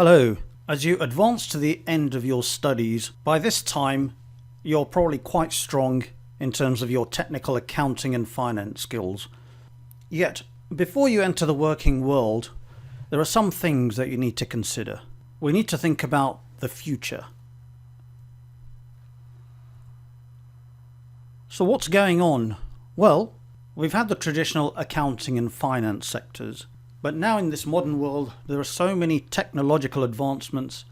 Hello. As you advance to the end of your studies, by this time you're probably quite strong in terms of your technical accounting and finance skills. Yet, before you enter the working world, there are some things that you need to consider. We need to think about the future. So what's going on? Well, we've had the traditional accounting and finance sectors, but now in this modern world there are so many technological advancements.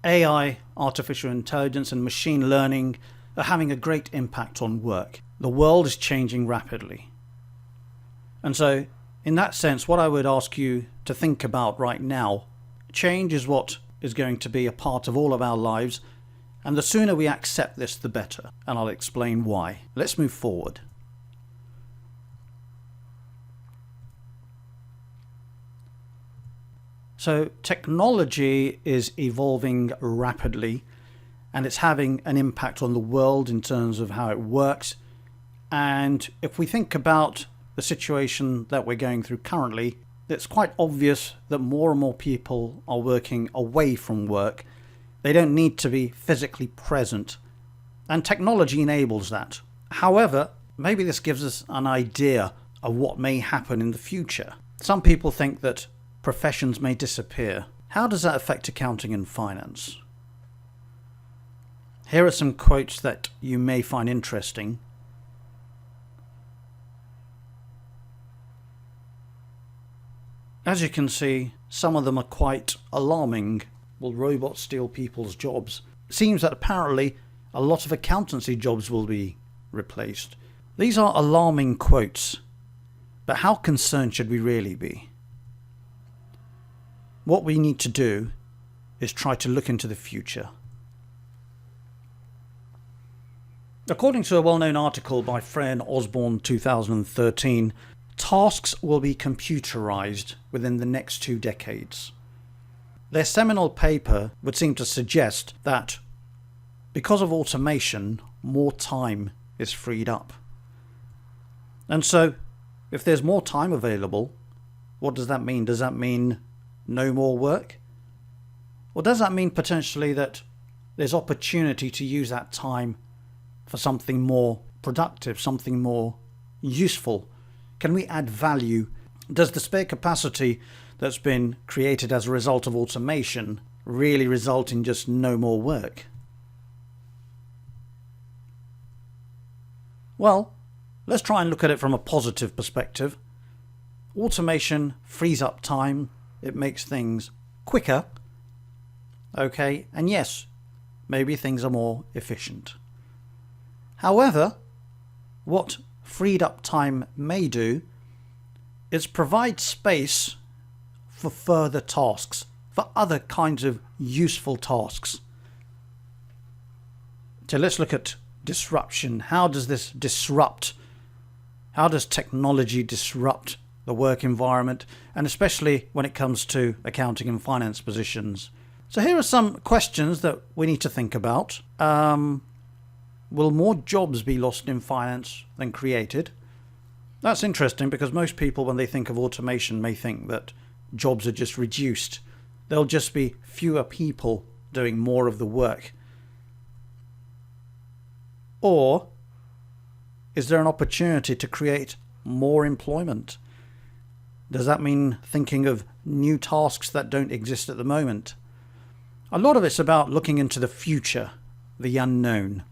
AI, artificial intelligence and machine learning are having a great impact on work. The world is changing rapidly. And so, in that sense, what I would ask you to think about right now, change is what is going to be a part of all of our lives, and the sooner we accept this, the better. And I'll explain why. Let's move forward. So technology is evolving rapidly, and it's having an impact on the world in terms of how it works. And if we think about the situation that we're going through currently, it's quite obvious that more and more people are working away from work. They don't need to be physically present, and technology enables that. However, maybe this gives us an idea of what may happen in the future. Some people think that professions may disappear. How does that affect accounting and finance? Here are some quotes that you may find interesting. As you can see, some of them are quite alarming. Will robots steal people's jobs? It seems that apparently a lot of accountancy jobs will be replaced. These are alarming quotes, but how concerned should we really be? What we need to do is try to look into the future. According to a well-known article by Frey and Osborne 2013, tasks will be computerized within the next 2 decades. Their seminal paper would seem to suggest that because of automation, more time is freed up. And so, if there's more time available, what does that mean? Does that mean no more work? Or does that mean potentially that there's opportunity to use that time for something more productive, something more useful? Can we add value? Does the spare capacity that's been created as a result of automation really result in just no more work? Well, let's try and look at it from a positive perspective. Automation frees up time. It makes things quicker. Okay, and yes, maybe things are more efficient. However, what freed up time may do is provide space for further tasks, for other kinds of useful tasks. So let's look at disruption. How does this disrupt? How does technology disrupt the work environment, and especially when it comes to accounting and finance positions? So here are some questions that we need to think about. Will more jobs be lost in finance than created? That's interesting because most people, when they think of automation, may think that jobs are just reduced. There'll just be fewer people doing more of the work. Or is there an opportunity to create more employment? Does that mean thinking of new tasks that don't exist at the moment? A lot of it's about looking into the future, the unknown.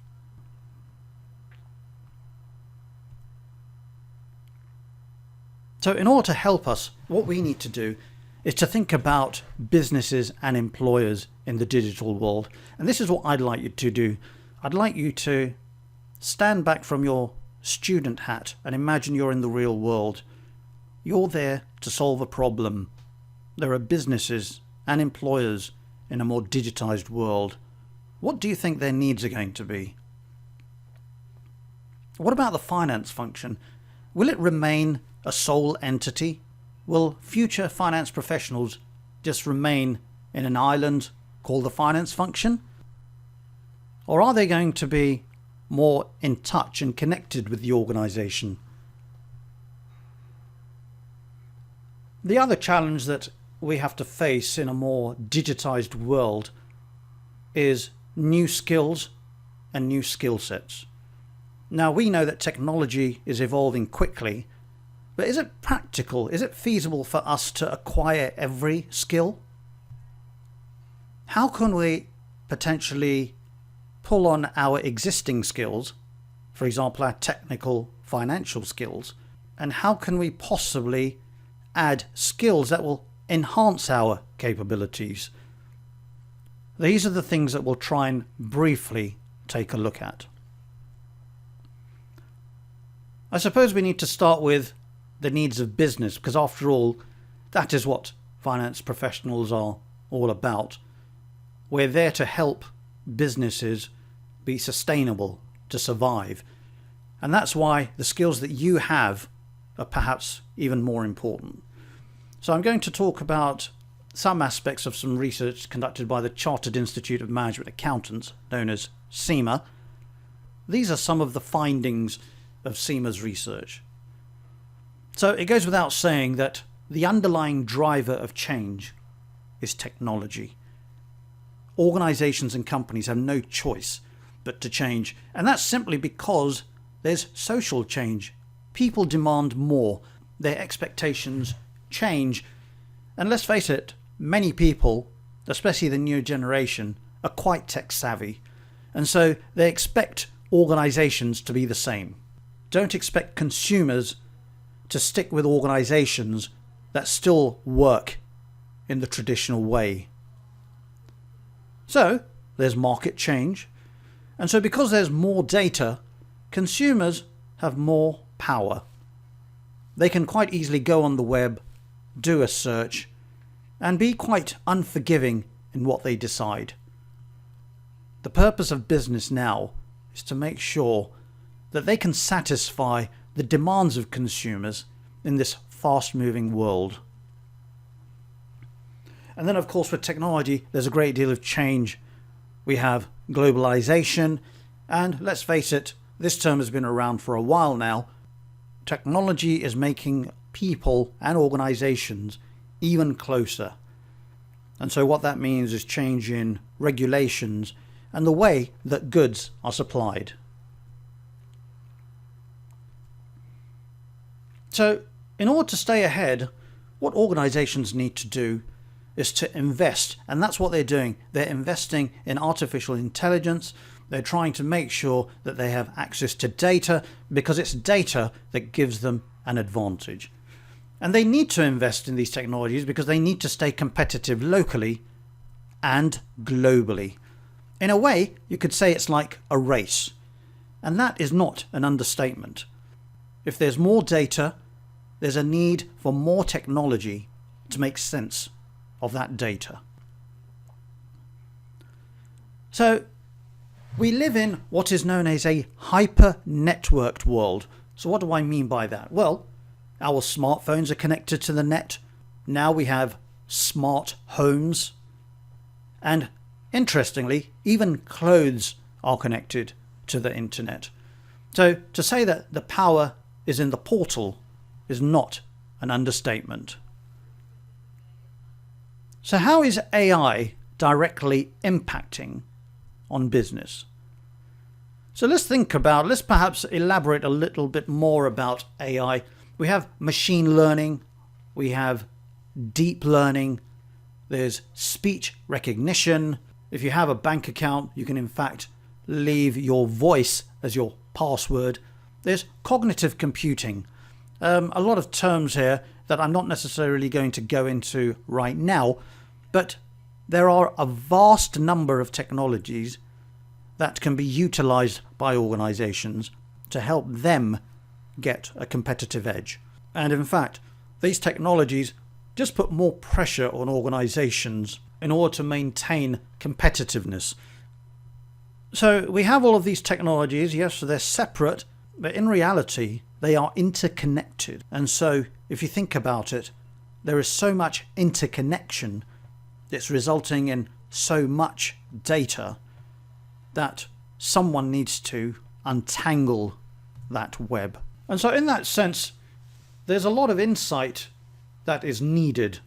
So in order to help us, what we need to do is to think about businesses and employers in the digital world. And this is what I'd like you to do. I'd like you to stand back from your student hat and imagine you're in the real world. You're there to solve a problem. There are businesses and employers in a more digitized world. What do you think their needs are going to be? What about the finance function? Will it remain a sole entity? Will future finance professionals just remain in an island called the finance function? Or are they going to be more in touch and connected with the organization? The other challenge that we have to face in a more digitized world is new skills and new skill sets. Now, we know that technology is evolving quickly, but is it practical? Is it feasible for us to acquire every skill? How can we potentially pull on our existing skills, for example, our technical financial skills, and how can we possibly add skills that will enhance our capabilities? These are the things that we'll try and briefly take a look at. I suppose we need to start with the needs of business, because after all, that is what finance professionals are all about. We're there to help businesses be sustainable, to survive. And that's why the skills that you have are perhaps even more important. So I'm going to talk about some aspects of some research conducted by the Chartered Institute of Management Accountants, known as CIMA. These are some of the findings of CIMA's research. So it goes without saying that the underlying driver of change is technology. Organizations and companies have no choice but to change, and that's simply because there's social change. People demand more, their expectations change, and let's face it, many people, especially the new generation, are quite tech savvy, and so they expect organizations to be the same. Don't expect consumers to stick with organizations that still work in the traditional way. So there's market change, and so because there's more data, consumers have more power. They can quite easily go on the web, do a search, and be quite unforgiving in what they decide. The purpose of business now is to make sure that they can satisfy the demands of consumers in this fast-moving world. And then, of course, with technology, there's a great deal of change. We have globalization, and let's face it, this term has been around for a while now. Technology is making people and organizations even closer. And so what that means is change in regulations and the way that goods are supplied. So, in order to stay ahead, what organizations need to do is to invest, and that's what they're doing. They're investing in artificial intelligence. They're trying to make sure that they have access to data, because it's data that gives them an advantage. And they need to invest in these technologies because they need to stay competitive locally and globally. In a way, you could say it's like a race, and that is not an understatement. If there's more data, there's a need for more technology to make sense of that data. So we live in what is known as a hyper-networked world. So what do I mean by that? Well, our smartphones are connected to the net. Now we have smart homes. And interestingly, even clothes are connected to the internet. So to say that the power is in the portal is not an understatement. So how is AI directly impacting on business? So let's perhaps elaborate a little bit more about AI. We have machine learning, we have deep learning, there's speech recognition. If you have a bank account, you can in fact leave your voice as your password. There's cognitive computing. A lot of terms here that I'm not necessarily going to go into right now, but there are a vast number of technologies that can be utilized by organizations to help them get a competitive edge. And in fact, these technologies just put more pressure on organizations in order to maintain competitiveness. So we have all of these technologies, yes, they're separate, but in reality, they are interconnected. And so if you think about it, there is so much interconnection that's resulting in so much data that someone needs to untangle that web. And so in that sense, there's a lot of insight that is needed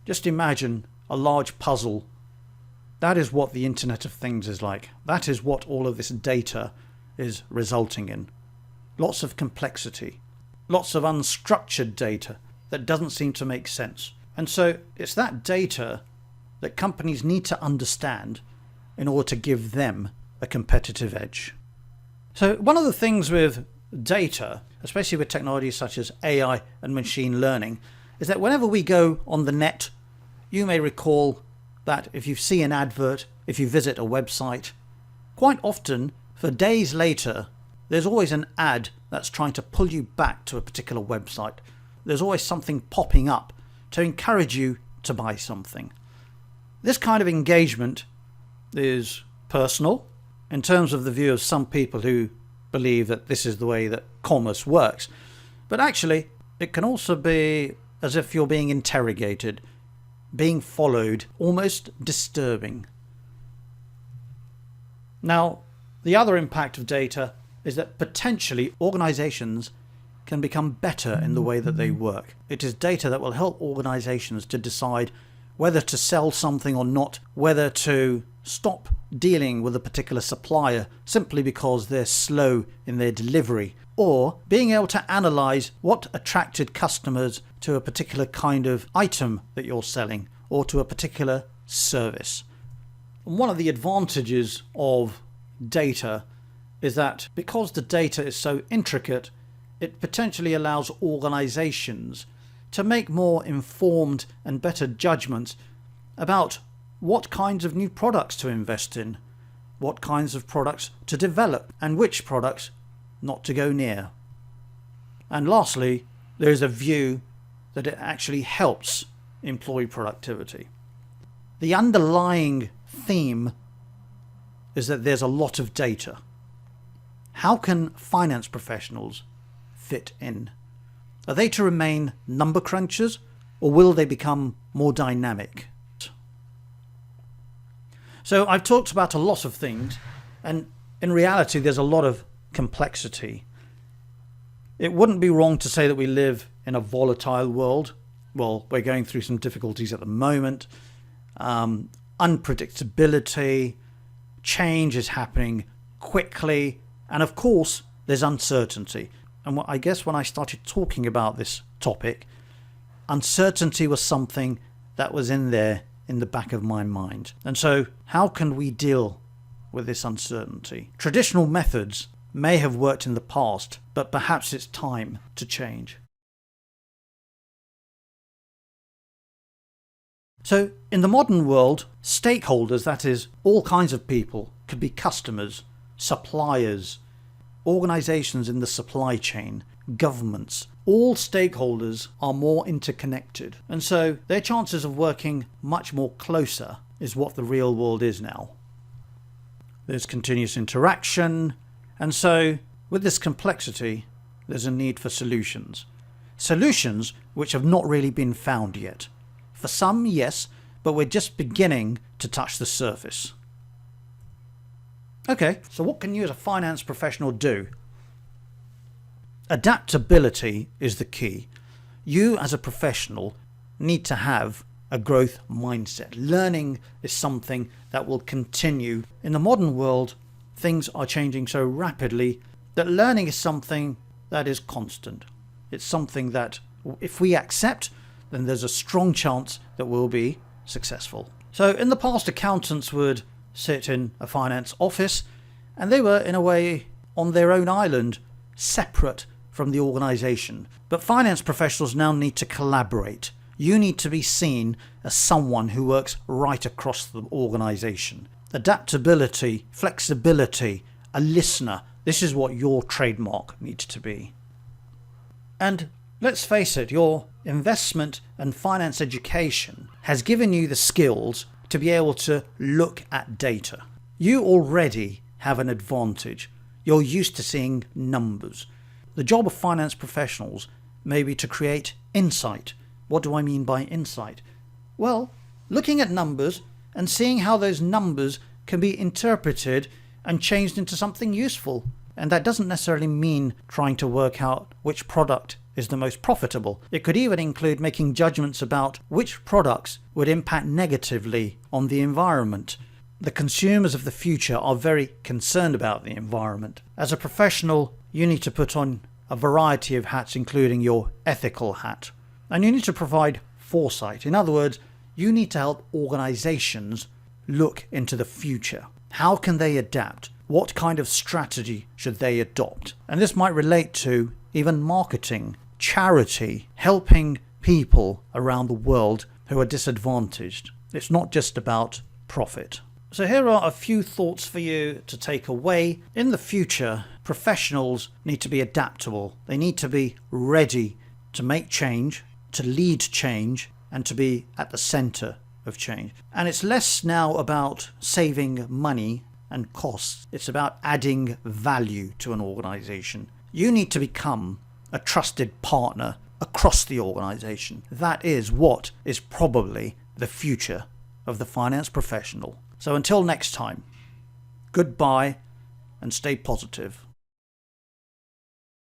Just imagine a large puzzle. That is what the Internet of Things is like. That is what all of this data is resulting in. Lots of complexity, lots of unstructured data that doesn't seem to make sense. And so it's that data that companies need to understand in order to give them a competitive edge. So one of the things with data, especially with technologies such as AI and machine learning, is that whenever we go on the net, you may recall that if you see an advert, if you visit a website, quite often, for days later, there's always an ad that's trying to pull you back to a particular website. There's always something popping up to encourage you to buy something. This kind of engagement is personal in terms of the view of some people who believe that this is the way that commerce works. But actually, it can also be as if you're being interrogated, being followed, almost disturbing. Now, the other impact of data is that potentially organizations can become better in the way that they work. It is data that will help organizations to decide whether to sell something or not, whether to stop dealing with a particular supplier simply because they're slow in their delivery, or being able to analyze what attracted customers to a particular kind of item that you're selling or to a particular service. And one of the advantages of data is that because the data is so intricate, it potentially allows organizations to make more informed and better judgments about what kinds of new products to invest in, what kinds of products to develop, and which products not to go near. And lastly, there is a view that it actually helps employee productivity. The underlying theme is that there's a lot of data. How can finance professionals fit in? Are they to remain number crunchers, or will they become more dynamic? So I've talked about a lot of things, and in reality there's a lot of complexity. It wouldn't be wrong to say that we live in a volatile world. Well, we're going through some difficulties at the moment. Unpredictability, change is happening quickly, and of course there's uncertainty. And I guess when I started talking about this topic, uncertainty was something that was in there in the back of my mind. And so how can we deal with this uncertainty? Traditional methods may have worked in the past, but perhaps it's time to change. So in the modern world, stakeholders, that is, all kinds of people, could be customers, suppliers, organizations in the supply chain, governments. All stakeholders are more interconnected, and so their chances of working much more closer is what the real world is now. There's continuous interaction, and so with this complexity there's a need for solutions. Solutions which have not really been found yet. For some, yes, but we're just beginning to touch the surface. Okay, so what can you as a finance professional do? Adaptability is the key. You as a professional need to have a growth mindset. Learning is something that will continue. In the modern world, things are changing so rapidly that learning is something that is constant. It's something that if we accept, then there's a strong chance that we'll be successful. So in the past, accountants would sit in a finance office and they were in a way on their own island, separate from the organization. But finance professionals now need to collaborate. You need to be seen as someone who works right across the organization. Adaptability, flexibility, a listener. This is what your trademark needs to be. And let's face it, your investment and finance education has given you the skills to be able to look at data. You already have an advantage. You're used to seeing numbers. The job of finance professionals may be to create insight. What do I mean by insight? Well, looking at numbers and seeing how those numbers can be interpreted and changed into something useful. And that doesn't necessarily mean trying to work out which product is the most profitable. It could even include making judgments about which products would impact negatively on the environment. The consumers of the future are very concerned about the environment. As a professional, you need to put on a variety of hats, including your ethical hat. And you need to provide foresight. In other words, you need to help organizations look into the future. How can they adapt? What kind of strategy should they adopt? And this might relate to even marketing, charity, helping people around the world who are disadvantaged. It's not just about profit. So here are a few thoughts for you to take away. In the future, professionals need to be adaptable. They need to be ready to make change, to lead change, and to be at the center of change. And it's less now about saving money and costs. It's about adding value to an organization. You need to become a trusted partner across the organization. That is what is probably the future of the finance professional. So until next time, goodbye and stay positive.